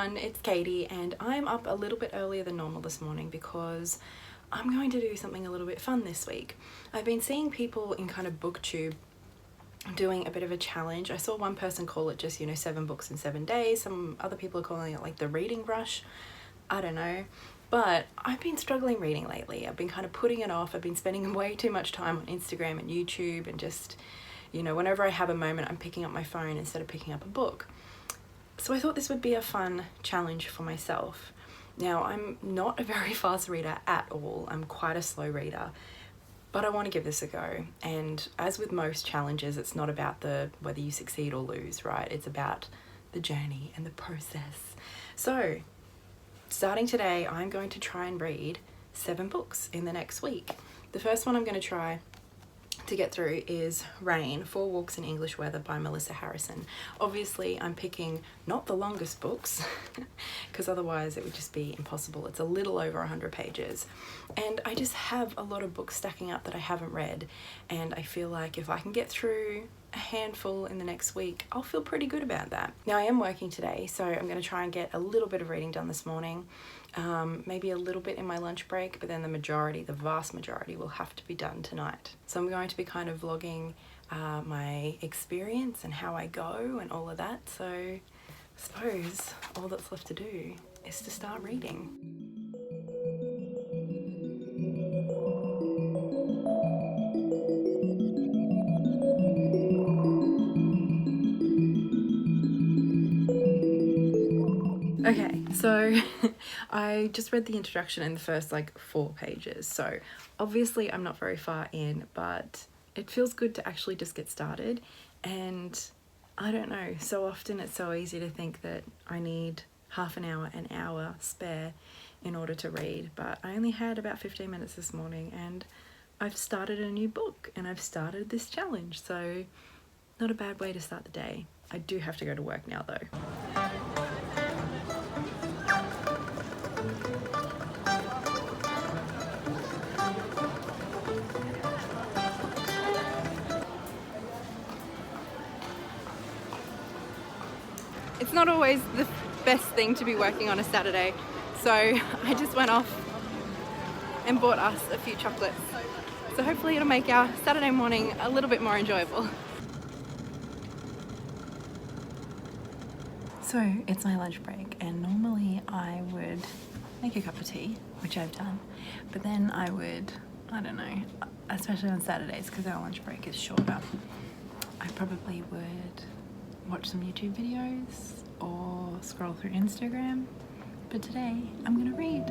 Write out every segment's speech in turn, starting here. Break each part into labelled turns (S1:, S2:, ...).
S1: everyone, it's Katie and I'm up a little bit earlier than normal this morning because I'm going to do something a little bit fun this week. I've been seeing people in kind of booktube doing a bit of a challenge. I saw one person call it just, 7 books in 7 days. Some other people are calling it like the reading rush. I don't know. But I've been struggling reading lately. I've been kind of putting it off. I've been spending way too much time on Instagram and YouTube and just, whenever I have a moment, I'm picking up my phone instead of picking up a book. So I thought this would be a fun challenge for myself. Now, I'm not a very fast reader at all. I'm quite a slow reader, but I want to give this a go. And as with most challenges, it's not about whether you succeed or lose, right? It's about the journey and the process. So starting today, I'm going to try and read 7 books in the next week. The first one I'm going to try to get through is Rain, 4 Walks in English Weather by Melissa Harrison. Obviously, I'm picking not the longest books because otherwise it would just be impossible. It's a little over 100 pages. And I just have a lot of books stacking up that I haven't read. And I feel like if I can get through a handful in the next week, I'll feel pretty good about that. Now, I am working today, so I'm going to try and get a little bit of reading done this morning. Maybe a little bit in my lunch break, but then the vast majority will have to be done tonight. So I'm going to be kind of vlogging my experience and how I go and all of that. So I suppose all that's left to do is to start reading. Okay, so I just read the introduction in the first 4 pages. So obviously I'm not very far in, but it feels good to actually just get started. And I don't know, so often it's so easy to think that I need half an hour spare in order to read. But I only had about 15 minutes this morning and I've started a new book and I've started this challenge. So not a bad way to start the day. I do have to go to work now though. It's not always the best thing to be working on a Saturday, so I just went off and bought us a few chocolates. So hopefully it'll make our Saturday morning a little bit more enjoyable. So it's my lunch break and normally I would make a cup of tea, which I've done, but then I would, I don't know, especially on Saturdays because our lunch break is shorter, I probably would watch some YouTube videos or scroll through Instagram, but today I'm gonna read.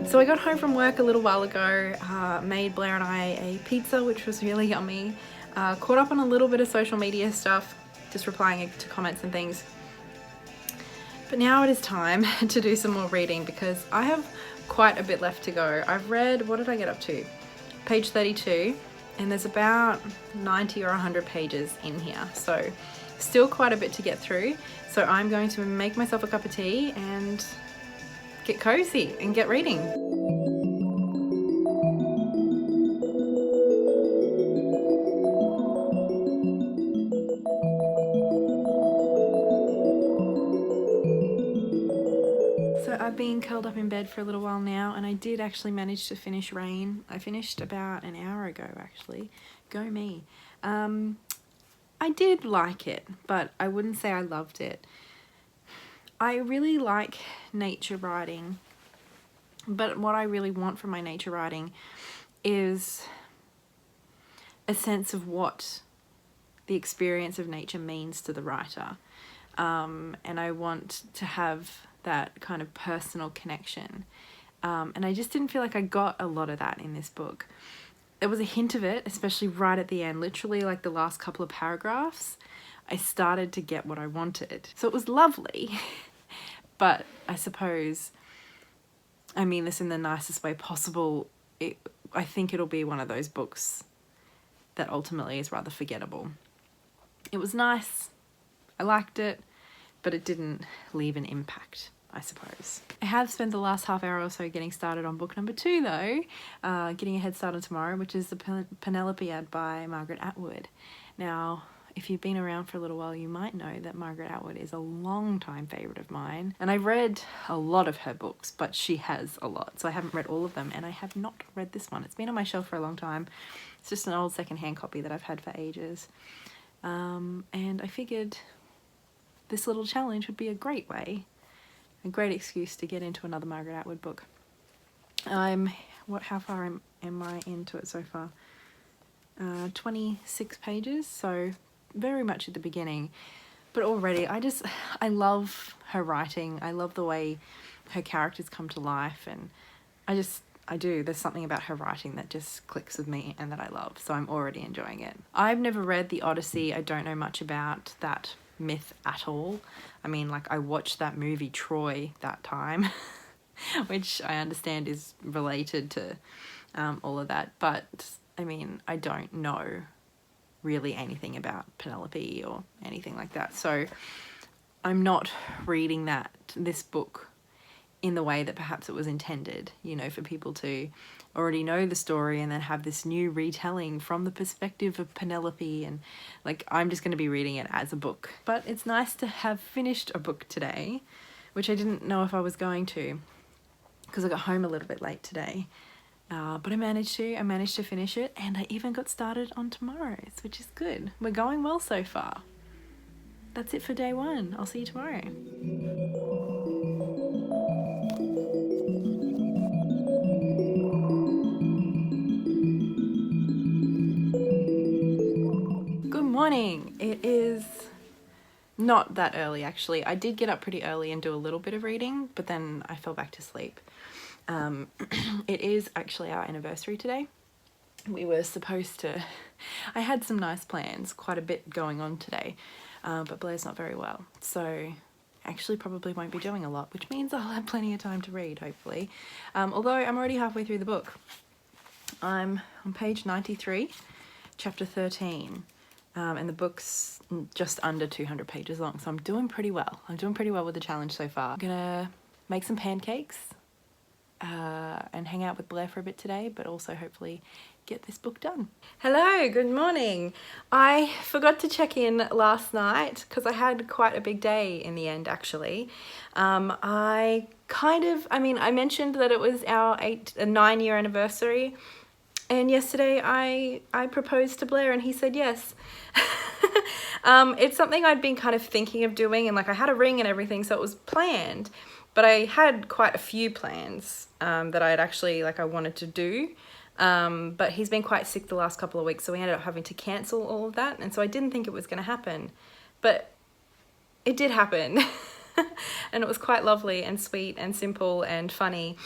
S1: So I got home from work a little while ago, made Blair and I a pizza, which was really yummy, caught up on a little bit of social media stuff, just replying to comments and things. But now it is time to do some more reading because I have quite a bit left to go. I've read, what did I get up to? Page 32, and there's about 90 or 100 pages in here. So still quite a bit to get through. So I'm going to make myself a cup of tea and get cozy and get reading. So I've been curled up in bed for a little while now and I did actually manage to finish Rain. I finished about an hour ago actually. Go me. I did like it, but I wouldn't say I loved it. I really like nature writing, but what I really want from my nature writing is a sense of what the experience of nature means to the writer. And I want to have that kind of personal connection. And I just didn't feel like I got a lot of that in this book. there was a hint of it, especially right at the end, literally like the last couple of paragraphs. I started to get what I wanted. So it was lovely, but I suppose, I mean this in the nicest way possible, I think it'll be one of those books that ultimately is rather forgettable. It was nice, I liked it, but it didn't leave an impact, I suppose. I have spent the last half hour or so getting started on book number 2 though, getting a head start on tomorrow, which is the Penelopiad by Margaret Atwood. Now, if you've been around for a little while, you might know that Margaret Atwood is a long-time favourite of mine. And I've read a lot of her books, but she has a lot. So I haven't read all of them, and I have not read this one. It's been on my shelf for a long time. It's just an old second-hand copy that I've had for ages. And I figured this little challenge would be a great way, a great excuse to get into another Margaret Atwood book. How far am I into it so far? 26 pages, so very much at the beginning, but already I love her writing. I love the way her characters come to life, and there's something about her writing that just clicks with me and that I love, so I'm already enjoying it. I've never read the Odyssey. I don't know much about that myth at all. I mean, like, I watched that movie Troy that time, which I understand is related to all of that, but I mean, I don't know really anything about Penelope or anything like that, so I'm not reading this book in the way that perhaps it was intended, you know, for people to already know the story and then have this new retelling from the perspective of Penelope, and like, I'm just going to be reading it as a book. But it's nice to have finished a book today, which I didn't know if I was going to, because I got home a little bit late today. But I managed to finish it, and I even got started on tomorrow's, which is good. We're going well so far. That's it for day 1. I'll see you tomorrow. Good morning. It is not that early, actually. I did get up pretty early and do a little bit of reading, but then I fell back to sleep. It is actually our anniversary today. We were supposed to... I had some nice plans, quite a bit going on today, but Blair's not very well, so actually probably won't be doing a lot, which means I'll have plenty of time to read, hopefully. Although I'm already halfway through the book. I'm on page 93, chapter 13, and the book's just under 200 pages long, so I'm doing pretty well. I'm doing pretty well with the challenge so far. I'm gonna make some pancakes and hang out with Blair for a bit today, but also hopefully get this book done. Hello, good morning. I forgot to check in last night because I had quite a big day in the end, actually. I mentioned that it was our 9-year anniversary, and yesterday I proposed to Blair and he said yes. It's something I'd been kind of thinking of doing, and like, I had a ring and everything, so it was planned. But I had quite a few plans that I'd actually, I wanted to do. But he's been quite sick the last couple of weeks, so we ended up having to cancel all of that. And so I didn't think it was going to happen. But it did happen. And it was quite lovely and sweet and simple and funny,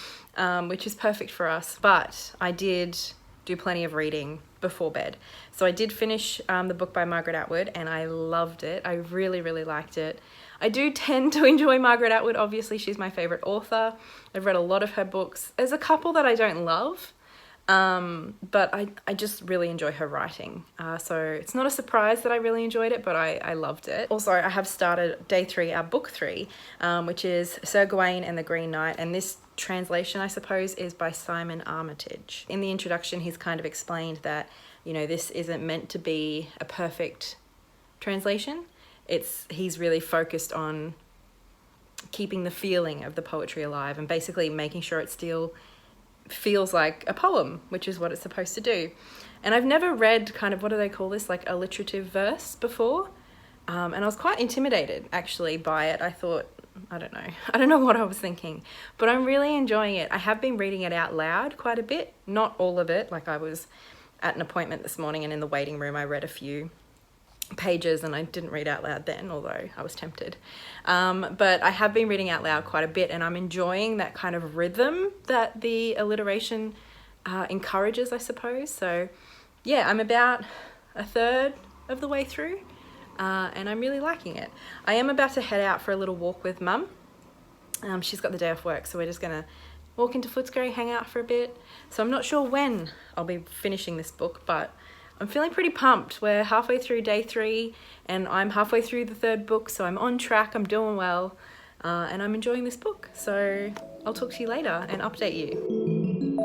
S1: which is perfect for us. But I did do plenty of reading before bed. So I did finish the book by Margaret Atwood, and I loved it. I really, really liked it. I do tend to enjoy Margaret Atwood. Obviously, she's my favourite author. I've read a lot of her books. There's a couple that I don't love, but I just really enjoy her writing. So it's not a surprise that I really enjoyed it, but I loved it. Also, I have started day 3, our book 3, which is Sir Gawain and the Green Knight, and this translation, I suppose, is by Simon Armitage. In the introduction, he's kind of explained that, you know, this isn't meant to be a perfect translation. He's really focused on keeping the feeling of the poetry alive and basically making sure it still feels like a poem, which is what it's supposed to do. And I've never read kind of, what do they call this, like alliterative verse before, and I was quite intimidated actually by it. I thought, I don't know what I was thinking, but I'm really enjoying it. I have been reading it out loud quite a bit, not all of it. Like, I was at an appointment this morning and in the waiting room I read a few pages, and I didn't read out loud then, although I was tempted. But I have been reading out loud quite a bit, and I'm enjoying that kind of rhythm that the alliteration encourages, I suppose. So yeah, I'm about a third of the way through, and I'm really liking it. I am about to head out for a little walk with Mum. She's got the day off work, so we're just gonna walk into Footscray, hang out for a bit. So I'm not sure when I'll be finishing this book, but I'm feeling pretty pumped. We're halfway through day 3 and I'm halfway through the 3rd book, so I'm on track, I'm doing well, and I'm enjoying this book. So I'll talk to you later and update you.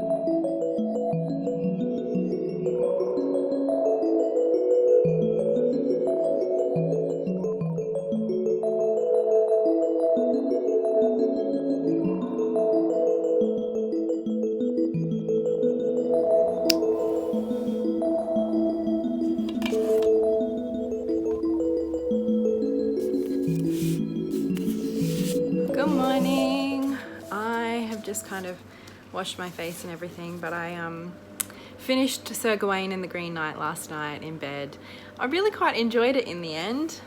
S1: Good morning. I have just kind of washed my face and everything, but I finished Sir Gawain and the Green Knight last night in bed. I really quite enjoyed it in the end.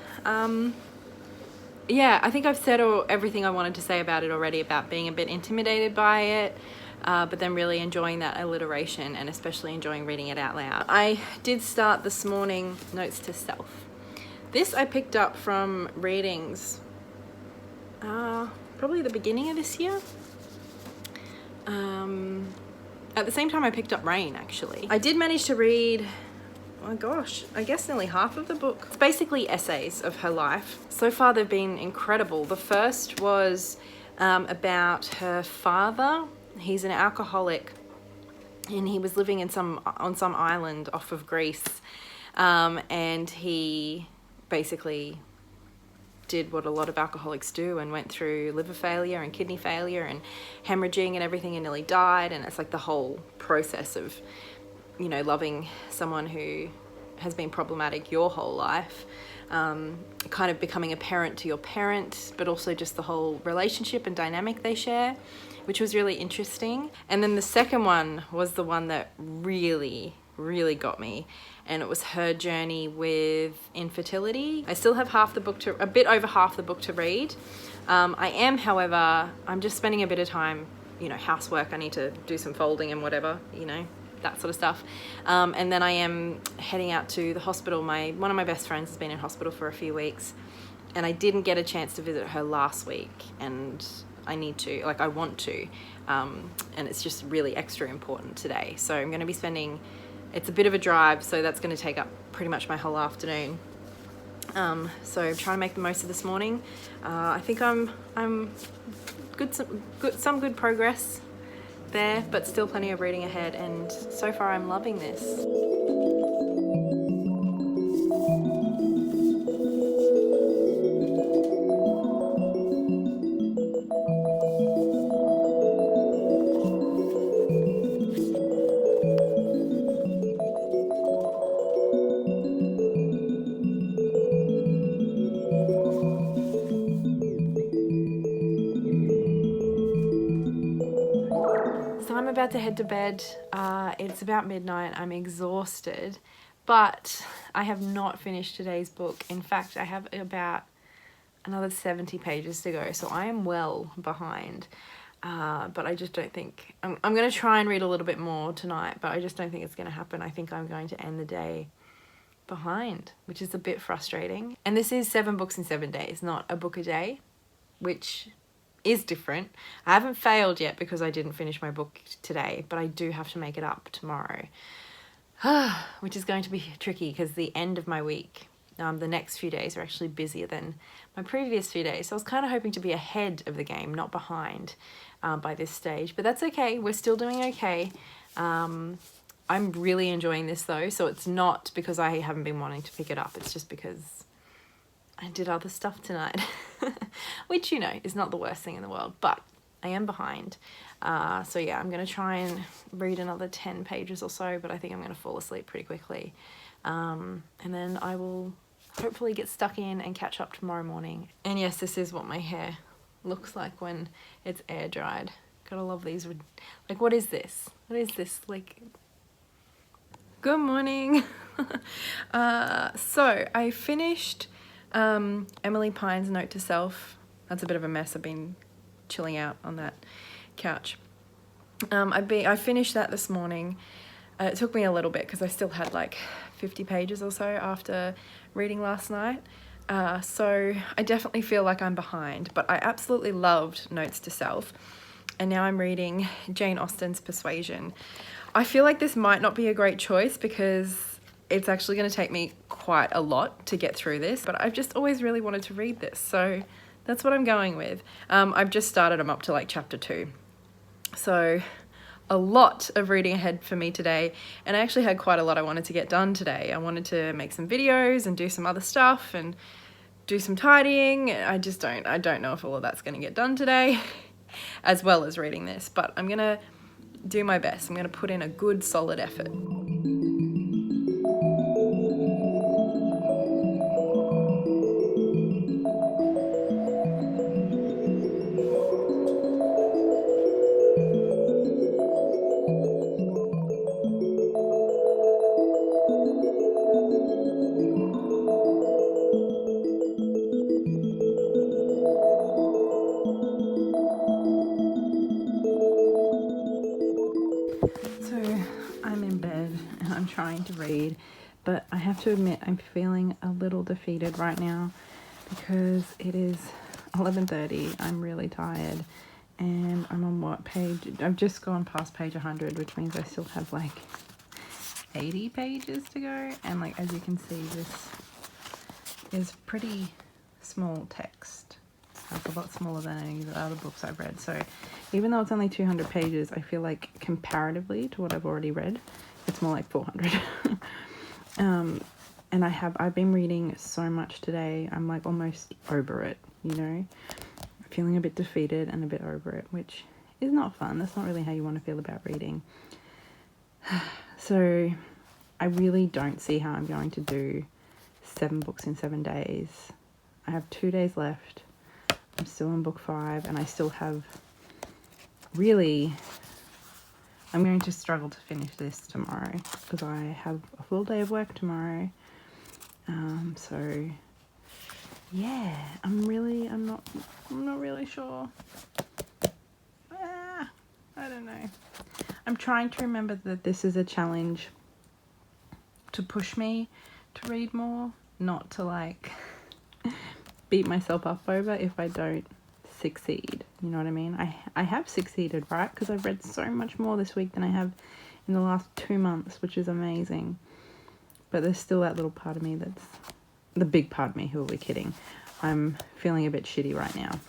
S1: Yeah, I think I've said everything I wanted to say about it already, about being a bit intimidated by it, but then really enjoying that alliteration and especially enjoying reading it out loud. I did start this morning Notes to Self. This I picked up from readings probably the beginning of this year. At the same time I picked up Rain, actually. I did manage to read, oh my gosh, I guess nearly half of the book. It's basically essays of her life. So far they've been incredible. The first was about her father. He's an alcoholic and he was living on some island off of Greece, and he basically did what a lot of alcoholics do and went through liver failure and kidney failure and hemorrhaging and everything and nearly died. And it's like the whole process of, you know, loving someone who has been problematic your whole life, kind of becoming a parent to your parent, but also just the whole relationship and dynamic they share, which was really interesting. And then the second one was the one that really got me, and it was her journey with infertility. I still have a bit over half the book to read. I am, however, I'm just spending a bit of time, you know, housework. I need to do some folding and whatever, you know, that sort of stuff. And then I am heading out to the hospital. One of my best friends has been in hospital for a few weeks, and I didn't get a chance to visit her last week, and I want to, and it's just really extra important today. So I'm going to be spending, it's a bit of a drive, so that's going to take up pretty much my whole afternoon. So I'm trying to make the most of this morning. I think I'm some good progress there, but still plenty of reading ahead, and so far I'm loving this. So I'm about to head to bed. It's about midnight. I'm exhausted, but I have not finished today's book. In fact, I have about another 70 pages to go, so I am well behind. But I just don't think, I'm going to try and read a little bit more tonight, but I just don't think it's going to happen. I think I'm going to end the day behind, which is a bit frustrating. And this is 7 books in 7 days, not a book a day, which is different. I haven't failed yet because I didn't finish my book today, but I do have to make it up tomorrow, which is going to be tricky because the end of my week, the next few days are actually busier than my previous few days. So I was kind of hoping to be ahead of the game, not behind, by this stage, but that's okay. We're still doing okay. I'm really enjoying this though, so it's not because I haven't been wanting to pick it up. It's just because I did other stuff tonight, which, you know, is not the worst thing in the world, but I am behind. So yeah, I'm going to try and read another 10 pages or so, but I think I'm going to fall asleep pretty quickly. And then I will hopefully get stuck in and catch up tomorrow morning. And yes, this is what my hair looks like when it's air dried. Gotta love these. Like, what is this? What is this? Like, good morning. So I finished Emilie Pine's Note to Self. That's a bit of a mess. I've been chilling out on that couch. I finished that this morning. It took me a little bit because I still had like 50 pages or so after reading last night. So I definitely feel like I'm behind, but I absolutely loved Notes to Self. And now I'm reading Jane Austen's Persuasion. I feel like this might not be a great choice because it's actually going to take me quite a lot to get through this, but I've just always really wanted to read this, so that's what I'm going with. I've just started, I'm up to like chapter 2. So a lot of reading ahead for me today, and I actually had quite a lot I wanted to get done today. I wanted to make some videos and do some other stuff and do some tidying. I don't know if all of that's going to get done today, as well as reading this, but I'm going to do my best. I'm going to put in a good solid effort. Trying to read, but I have to admit I'm feeling a little defeated right now because it is 11:30. I'm really tired and I'm on what page? I've just gone past page 100, which means I still have like 80 pages to go, and like as you can see, this is pretty small text, like a lot smaller than any of the other books I've read. So even though it's only 200 pages, I feel like comparatively to what I've already read, it's more like 400. And I've been reading so much today. I'm like almost over it, you know, feeling a bit defeated and a bit over it, which is not fun. That's not really how you want to feel about reading. So I really don't see how I'm going to do 7 books in 7 days. I have 2 days left. I'm still on book 5 and I still have I'm going to struggle to finish this tomorrow because I have a full day of work tomorrow. So yeah, I'm not really sure. I don't know. I'm trying to remember that this is a challenge to push me to read more, not to like beat myself up over if I don't succeed, you know what I mean? I have succeeded, right? Because I've read so much more this week than I have in the last 2 months, which is amazing. But there's still that little part of me that's the big part of me. Who are we kidding? I'm feeling a bit shitty right now.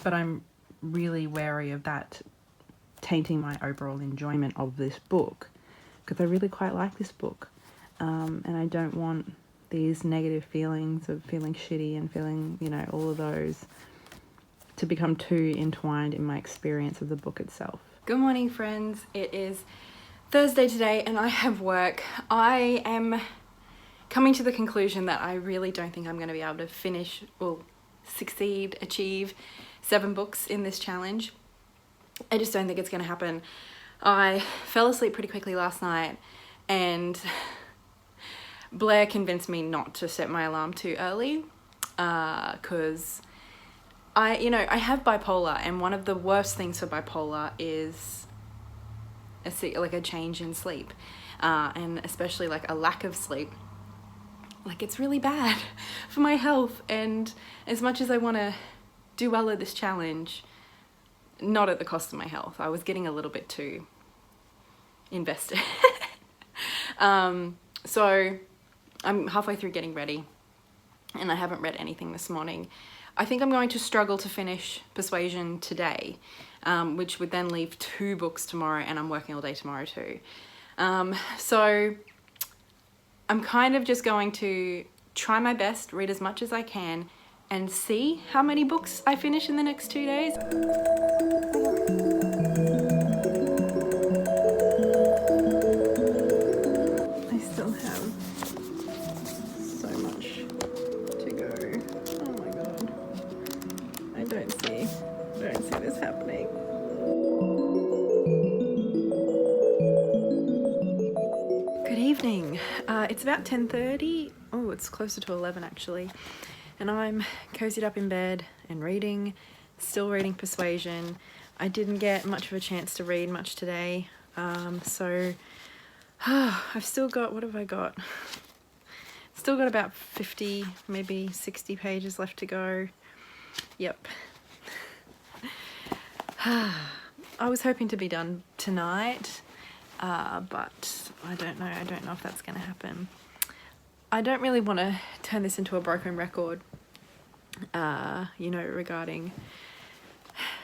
S1: But I'm really wary of that tainting my overall enjoyment of this book, because I really quite like this book. And I don't want these negative feelings of feeling shitty and feeling, you know, all of those to become too entwined in my experience of the book itself. Good morning, friends. It is Thursday today and I have work. I am coming to the conclusion that I really don't think I'm going to be able to finish or achieve 7 books in this challenge. I just don't think it's going to happen. I fell asleep pretty quickly last night and Blair convinced me not to set my alarm too early because I have bipolar, and one of the worst things for bipolar is a change in sleep, and especially like a lack of sleep. Like, it's really bad for my health, and as much as I want to do well at this challenge, not at the cost of my health. I was getting a little bit too invested. So I'm halfway through getting ready and I haven't read anything this morning. I think I'm going to struggle to finish Persuasion today, which would then leave 2 books tomorrow, and I'm working all day tomorrow too. So I'm kind of just going to try my best, read as much as I can, and see how many books I finish in the next 2 days. I still have so much to go. Oh my god. I don't see this happening. Good evening. It's about 10:30. Oh, it's closer to 11 actually. And I'm cozied up in bed and still reading Persuasion. I didn't get much of a chance to read much today. So I've still got, what have I got? Still got about 50, maybe 60 pages left to go. Yep. I was hoping to be done tonight, but I don't know. I don't know if that's going to happen. I don't really want to turn this into a broken record, you know, regarding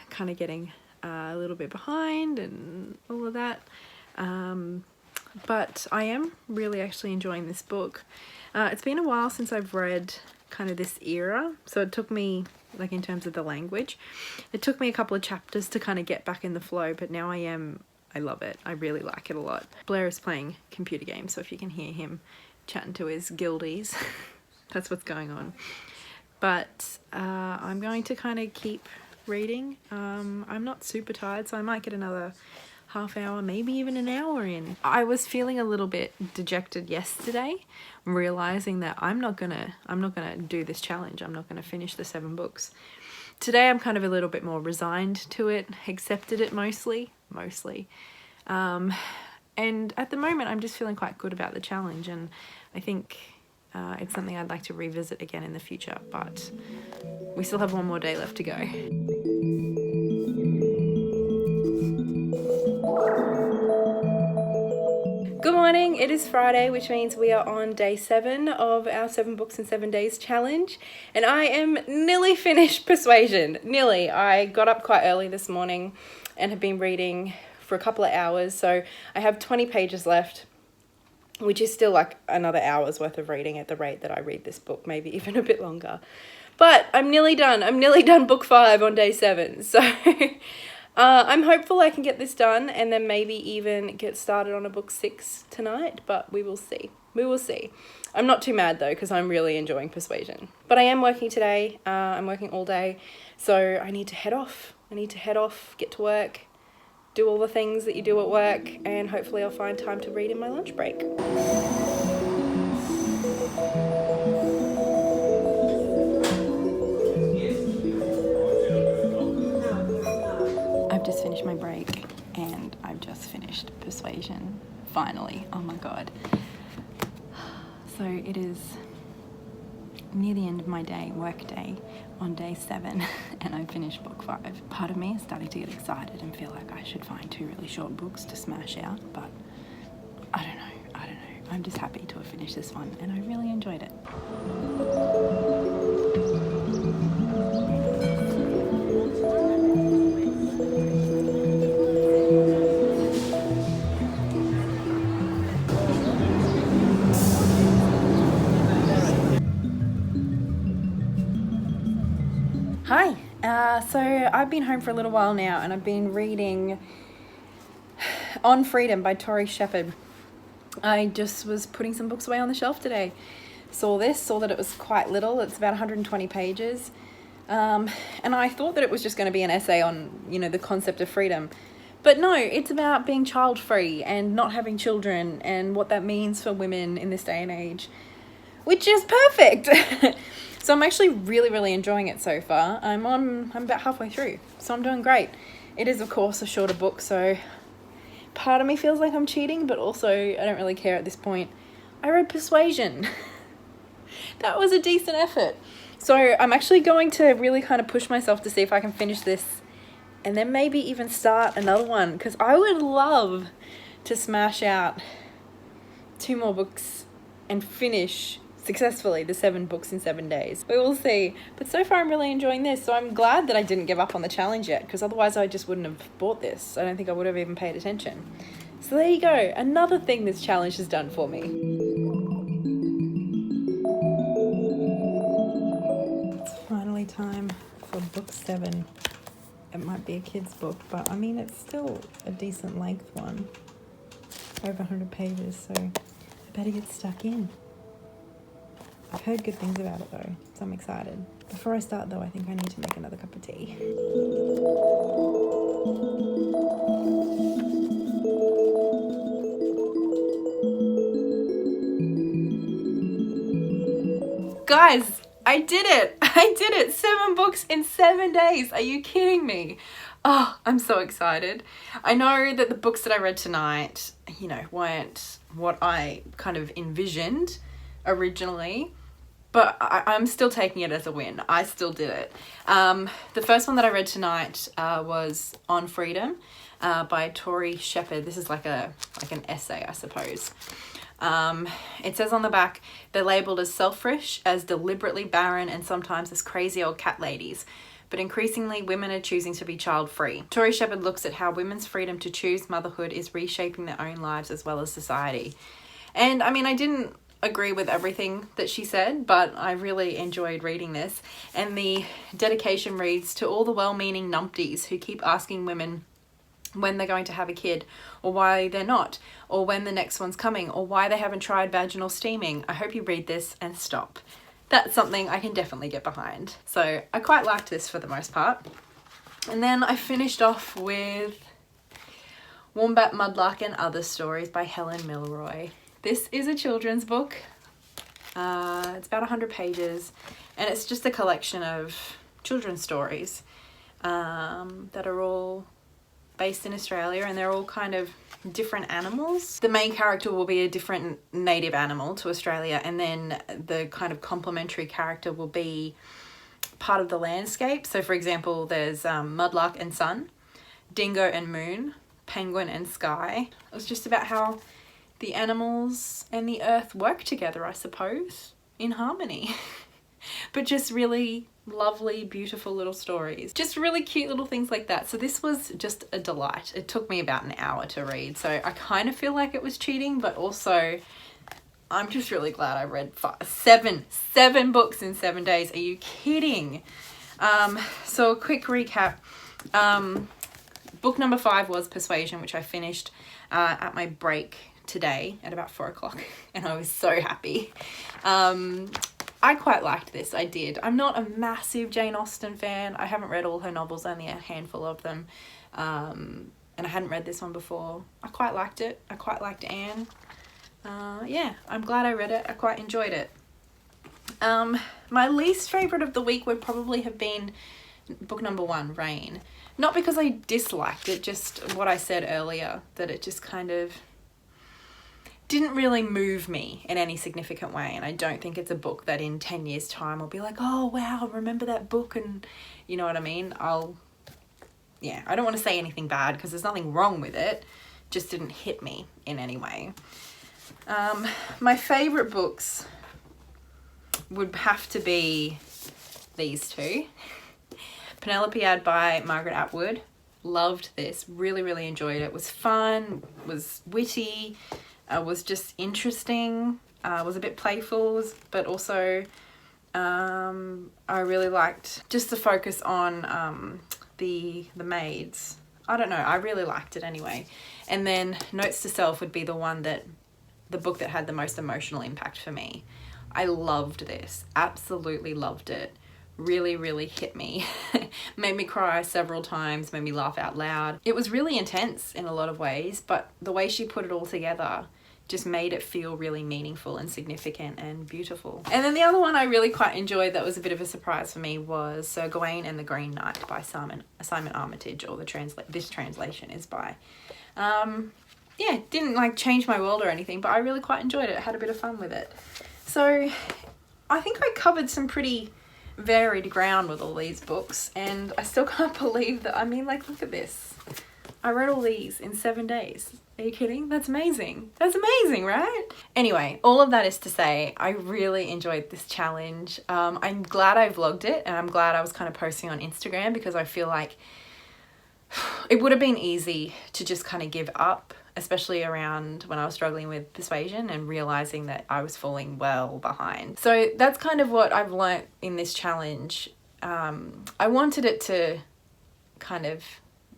S1: kind of getting a little bit behind and all of that. But I am really actually enjoying this book. It's been a while since I've read kind of this era, so it took me, like in terms of the language, it took me a couple of chapters to kind of get back in the flow, but now I love it. I really like it a lot. Blair is playing computer games, so if you can hear him chatting to his guildies, that's what's going on. But I'm going to kind of keep reading. I'm not super tired, so I might get another half hour, maybe even an hour in. I was feeling a little bit dejected yesterday, realizing that I'm not gonna do this challenge. I'm not gonna finish the 7 books. Today I'm kind of a little bit more resigned to it, accepted it mostly. And at the moment I'm just feeling quite good about the challenge, and I think it's something I'd like to revisit again in the future, but we still have one more day left to go. Good morning, it is Friday, which means we are on day 7 of our 7 books in 7 days challenge, and I am nearly finished Persuasion. Nearly. I got up quite early this morning and have been reading for a couple of hours, so I have 20 pages left, which is still like another hour's worth of reading at the rate that I read this book, maybe even a bit longer. But I'm nearly done. I'm nearly done book 5 on day 7, so I'm hopeful I can get this done and then maybe even get started on a book 6 tonight, but we will see. We will see. I'm not too mad though, because I'm really enjoying Persuasion. But I am working today. I'm working all day, so I need to head off. Get to work, do all the things that you do at work, and hopefully I'll find time to read in my lunch break. I've just finished my break and I've just finished Persuasion, finally. Oh my god. So it is near the end of my day, work day, on day 7, and I finished book 5. Part of me is starting to get excited and feel like I should find 2 really short books to smash out, but I don't know. I'm just happy to have finished this one, and I really enjoyed it. Hi, so I've been home for a little while now and I've been reading On Freedom by Tory Shepard. I just was putting some books away on the shelf today. Saw that it was quite little, it's about 120 pages. And I thought that it was just going to be an essay on, you know, the concept of freedom. But no, it's about being child-free and not having children and what that means for women in this day and age, which is perfect. So I'm actually really enjoying it so far. I'm about halfway through, so I'm doing great. It is, of course, a shorter book, so part of me feels like I'm cheating, but also I don't really care at this point. I read Persuasion. That was a decent effort. So I'm actually going to really kind of push myself to see if I can finish this and then maybe even start another one, because I would love to smash out 2 more books and finish successfully the 7 books in 7 days. We will see. But so far I'm really enjoying this, so I'm glad that I didn't give up on the challenge yet, because otherwise I just wouldn't have bought this. I don't think I would have even paid attention. So there you go, another thing this challenge has done for me. It's finally time for book 7. It might be a kid's book, but I mean it's still a decent length one. Over 100 pages, so I better get stuck in. I've heard good things about it though, so I'm excited. Before I start though, I think I need to make another cup of tea. Guys, I did it! 7 books in 7 days! Are you kidding me? Oh, I'm so excited. I know that the books that I read tonight, you know, weren't what I kind of envisioned originally, but I'm still taking it as a win. I still did it. The first one that I read tonight was On Freedom by Tory Shepard. This is like an essay, I suppose. It says on the back, they're labelled as selfish, as deliberately barren, and sometimes as crazy old cat ladies. But increasingly, women are choosing to be child-free. Tory Shepard looks at how women's freedom to choose motherhood is reshaping their own lives as well as society. And I mean, I didn't agree with everything that she said, but I really enjoyed reading this. And the dedication reads, to all the well-meaning numpties who keep asking women when they're going to have a kid, or why they're not, or when the next one's coming, or why they haven't tried vaginal steaming. I hope you read this and stop. That's something I can definitely get behind. So I quite liked this for the most part. And then I finished off with Wombat, Mudlark and Other Stories by Helen Milroy. This is a children's book. It's about 100 pages, and it's just a collection of children's stories that are all based in Australia, and they're all kind of different animals. The main character will be a different native animal to Australia, and then the kind of complementary character will be part of the landscape. So for example, there's Mudlark and Sun, Dingo and Moon, Penguin and Sky. It was just about how the animals and the earth work together, I suppose, in harmony. But just really lovely, beautiful little stories. Just really cute little things like that. So this was just a delight. It took me about an hour to read, so I kind of feel like it was cheating, but also I'm just really glad I read seven books in 7 days. Are you kidding? So a quick recap. Book number 5 was Persuasion, which I finished at my break today at about 4 o'clock, and I was so happy. I quite liked this, I did. I'm not a massive Jane Austen fan. I haven't read all her novels, only a handful of them. And I hadn't read this one before. I quite liked it. I quite liked Anne. Yeah, I'm glad I read it. I quite enjoyed it. My least favourite of the week would probably have been book number 1, Rain. Not because I disliked it, just what I said earlier, that it just kind of didn't really move me in any significant way, and I don't think it's a book that in 10 years time I'll be like, oh wow, remember that book, and you know what I mean. I don't want to say anything bad because there's nothing wrong with it, just didn't hit me in any way. My favourite books would have to be these two. Penelopiad by Margaret Atwood. Loved this, really enjoyed it. It was fun, was witty, was just interesting, was a bit playful, but also I really liked just the focus on the maids. I don't know, I really liked it anyway. And then Notes to Self would be the book that had the most emotional impact for me. I loved this, absolutely loved it. Really hit me. Made me cry several times, made me laugh out loud. It was really intense in a lot of ways, but the way she put it all together just made it feel really meaningful and significant and beautiful. And then the other one I really quite enjoyed that was a bit of a surprise for me was Sir Gawain and the Green Knight by Simon Armitage, or this translation is by. Yeah, didn't like change my world or anything, but I really quite enjoyed it. I had a bit of fun with it. So I think I covered some pretty varied ground with all these books, and I still can't believe that. I mean, like, look at this. I read all these in 7 days. Are you kidding? That's amazing. That's amazing, right? Anyway, all of that is to say, I really enjoyed this challenge. I'm glad I vlogged it, and I'm glad I was kind of posting on Instagram, because I feel like it would have been easy to just kind of give up, especially around when I was struggling with Persuasion and realizing that I was falling well behind. So that's kind of what I've learnt in this challenge. I wanted it to kind of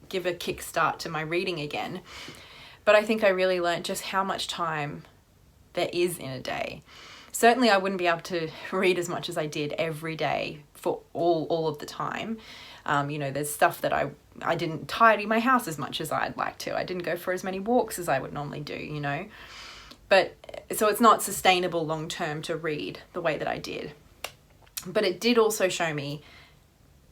S1: give a kickstart to my reading again, but I think I really learnt just how much time there is in a day. Certainly I wouldn't be able to read as much as I did every day for all of the time. You know, there's stuff that I didn't tidy my house as much as I'd like to. I didn't go for as many walks as I would normally do, you know. But so it's not sustainable long term to read the way that I did. But it did also show me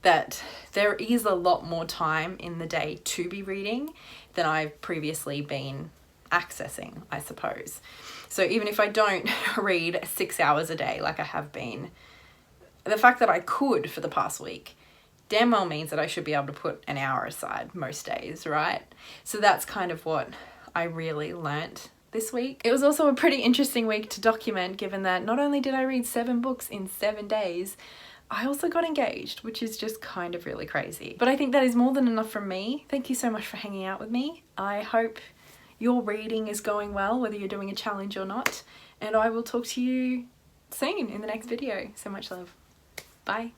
S1: that there is a lot more time in the day to be reading than I've previously been accessing, I suppose. So even if I don't read 6 hours a day like I have been, the fact that I could for the past week damn well means that I should be able to put an hour aside most days, right? So that's kind of what I really learnt this week. It was also a pretty interesting week to document, given that not only did I read 7 books in 7 days, I also got engaged, which is just kind of really crazy. But I think that is more than enough from me. Thank you so much for hanging out with me. I hope your reading is going well, whether you're doing a challenge or not. And I will talk to you soon in the next video. So much love. Bye.